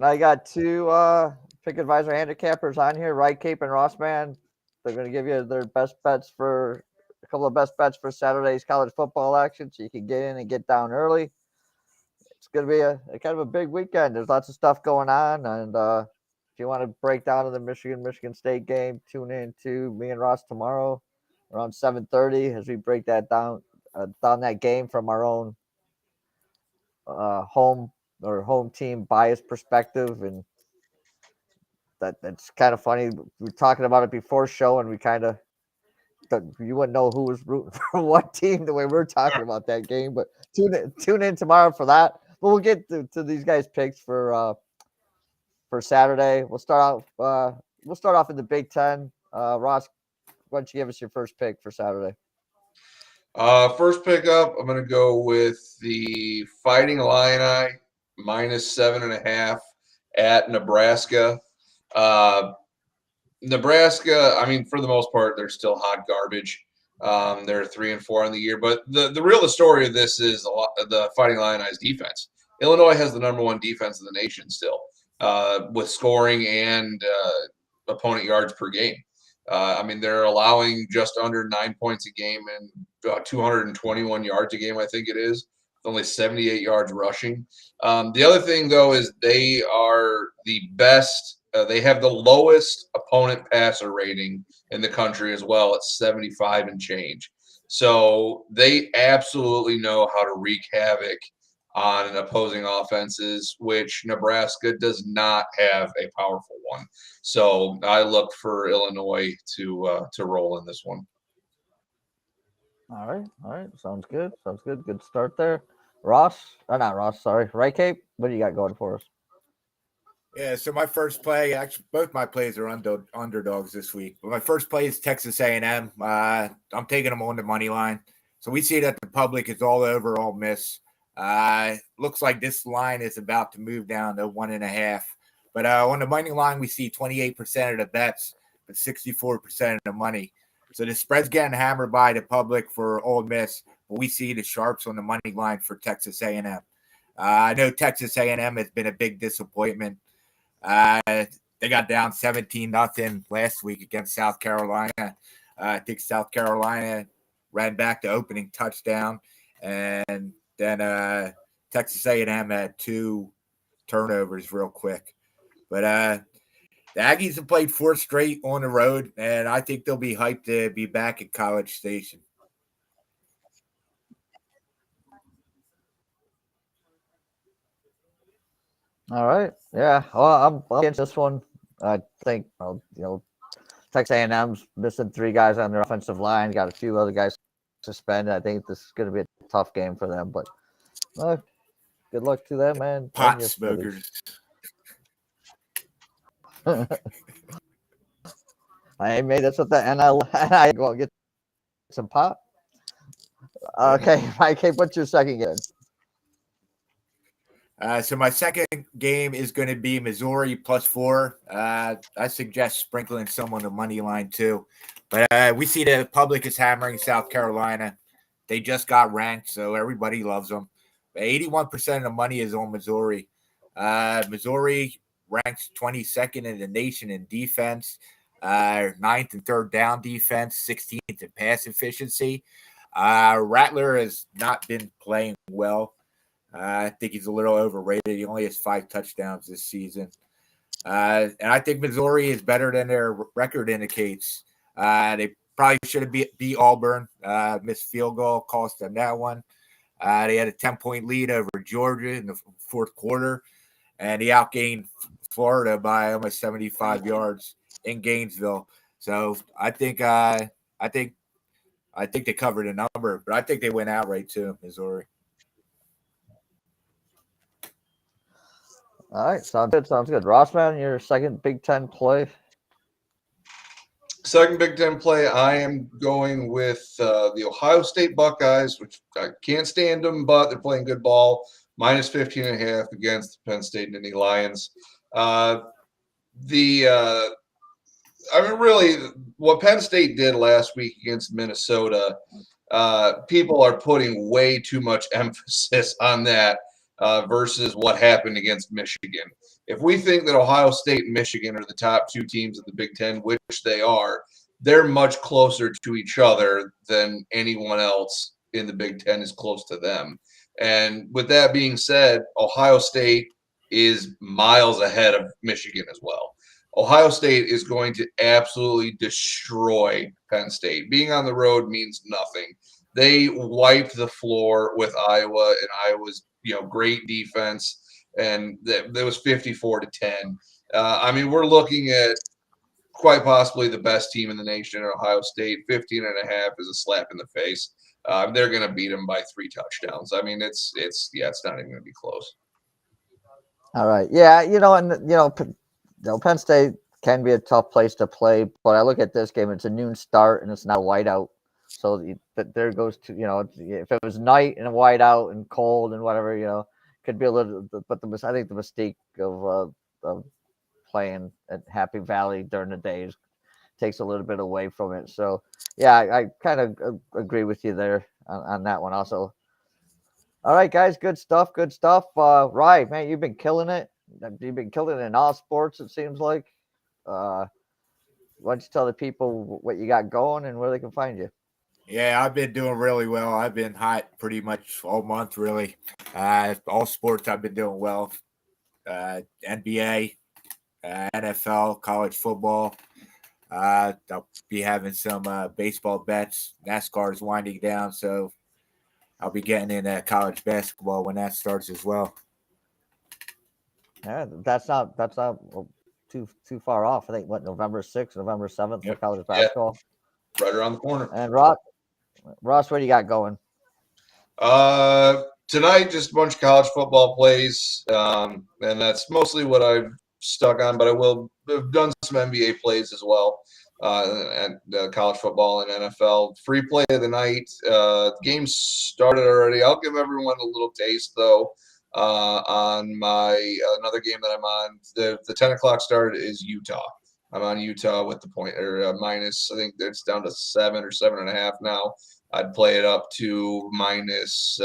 I got two pick advisor handicappers on here, Right Cape and Rossman. They're going to give you their best bets for a couple of best bets for Saturday's college football action, so you can get in and get down early. It's going to be a kind of a big weekend. There's lots of stuff going on, and if you want to break down the Michigan State game, tune in to me and Ross tomorrow around 7:30 as we break that down that game from our own home team bias perspective. And that's kind of funny. We were talking about it before show, and we kind of you wouldn't know who was rooting for what team the way we're talking about that game. But tune in tomorrow for that. But we'll get to these guys' picks for Saturday. We'll start off in the Big Ten. Ross, why don't you give us your first pick for Saturday? First pick up, I'm going to go with the Fighting Illini -7.5 at Nebraska. Nebraska, I mean, for the most part, they're still hot garbage. They're 3-4 on the year, but the story of this is the Fighting Illini's defense. Illinois has the number one defense in the nation still, with scoring and opponent yards per game. I mean, they're allowing just under 9 points a game and 221 yards a game, I think it is, with only 78 yards rushing. The other thing, though, is they are the best. They have the lowest opponent passer rating in the country as well at 75 and change. So they absolutely know how to wreak havoc on opposing offenses, which Nebraska does not have a powerful one. So I look for Illinois to roll in this one. All right. Sounds good. Good start there. Not Ross, sorry. Right Cape, what do you got going for us? Yeah, so my first play, actually, both my plays are underdogs this week. But my first play is Texas A&M. I'm taking them on the money line. So we see that the public is all over Ole Miss. Looks like this line is about to move down to 1.5. But on the money line, we see 28% of the bets, but 64% of the money. So the spread's getting hammered by the public for Ole Miss, but we see the sharps on the money line for Texas A&M. I know Texas A&M has been a big disappointment. They got down 17-0 last week against South Carolina. I think South Carolina ran back the opening touchdown, and then Texas A&M had 2 turnovers real quick. But the Aggies have played 4 straight on the road, and I think they'll be hyped to be back at College Station. All right. Yeah. Well, I'm against this one. I think Texas A&M's missing 3 guys on their offensive line. Got a few other guys suspended. I think this is going to be a tough game for them. But good luck to them, man. Pot smokers. Hey, mate, that's what the NIL go get some pot. Okay, Mike, what's your second game? So my second game is going to be Missouri +4. I suggest sprinkling some on the money line too. But we see the public is hammering South Carolina. They just got ranked, so everybody loves them. But 81% of the money is on Missouri. Missouri ranks 22nd in the nation in defense, 9th and 3rd down defense, 16th in pass efficiency. Rattler has not been playing well. I think he's a little overrated. He only has 5 touchdowns this season. And I think Missouri is better than their record indicates. They probably should have beat Auburn. Missed field goal, cost them that one. They had a 10-point lead over Georgia in the 4th quarter, and he outgained Florida by almost 75 yards in Gainesville. So I think they covered a number, but I think they went outright too, Missouri. All right, sounds good. Rossman, your second Big Ten play. Second Big Ten play, I am going with the Ohio State Buckeyes, which I can't stand them, but they're playing good ball. -15.5 against the Penn State Nittany Lions. Really, what Penn State did last week against Minnesota, people are putting way too much emphasis on that versus what happened against Michigan. If we think that Ohio State and Michigan are the top two teams in the Big Ten, which they are, they're much closer to each other than anyone else in the Big Ten is close to them. And with that being said, Ohio State is miles ahead of Michigan as well. Ohio State is going to absolutely destroy Penn State. Being on the road means nothing. They wiped the floor with Iowa, and Iowa's great defense, and that was 54-10. I mean, we're looking at quite possibly the best team in the nation at Ohio State. 15.5 is a slap in the face. They're going to beat them by 3 touchdowns. I mean, it's not even going to be close. All right. Yeah, Penn State can be a tough place to play, but I look at this game, it's a noon start and it's not a whiteout. So there goes to, if it was night and a whiteout and cold and whatever, could be a little, but I think the mistake of playing at Happy Valley during the day takes a little bit away from it. So, yeah, I kind of agree with you there on that one also. All right, guys, good stuff. Right, man, you've been killing it. You've been killing it in all sports, it seems like. Why don't you tell the people what you got going and where they can find you? Yeah, I've been doing really well. I've been hot pretty much all month, really. All sports I've been doing well. NBA, NFL, college football. I'll be having some baseball bets. NASCAR is winding down, so I'll be getting in college basketball when that starts as well. Yeah, that's not too far off. I think November 6th, November 7th for college basketball. Yeah. Right around the corner. And Ross, what do you got going? Tonight, just a bunch of college football plays, and that's mostly what I've stuck on. But I've done some NBA plays as well, and college football and NFL. Free play of the night. Games started already. I'll give everyone a little taste though. On my another game that I'm on, the 10 o'clock start is Utah. I'm on Utah with the point or minus. I think it's down to 7 or 7.5 now. I'd play it up to minus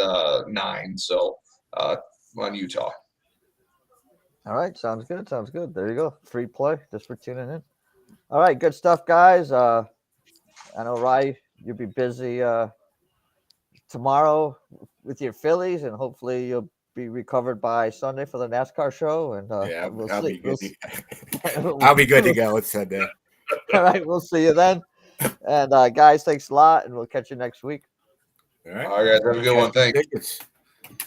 9. So I'm on Utah. All right, sounds good. There you go. Free play just for tuning in. All right, good stuff, guys. I know Rye, you'll be busy tomorrow with your Phillies, and hopefully you'll be recovered by Sunday for the NASCAR show. And I'll be good. I'll be good to go on Sunday. All right, we'll see you then. And guys, thanks a lot, and we'll catch you next week. All right, guys, have a good one. Thanks.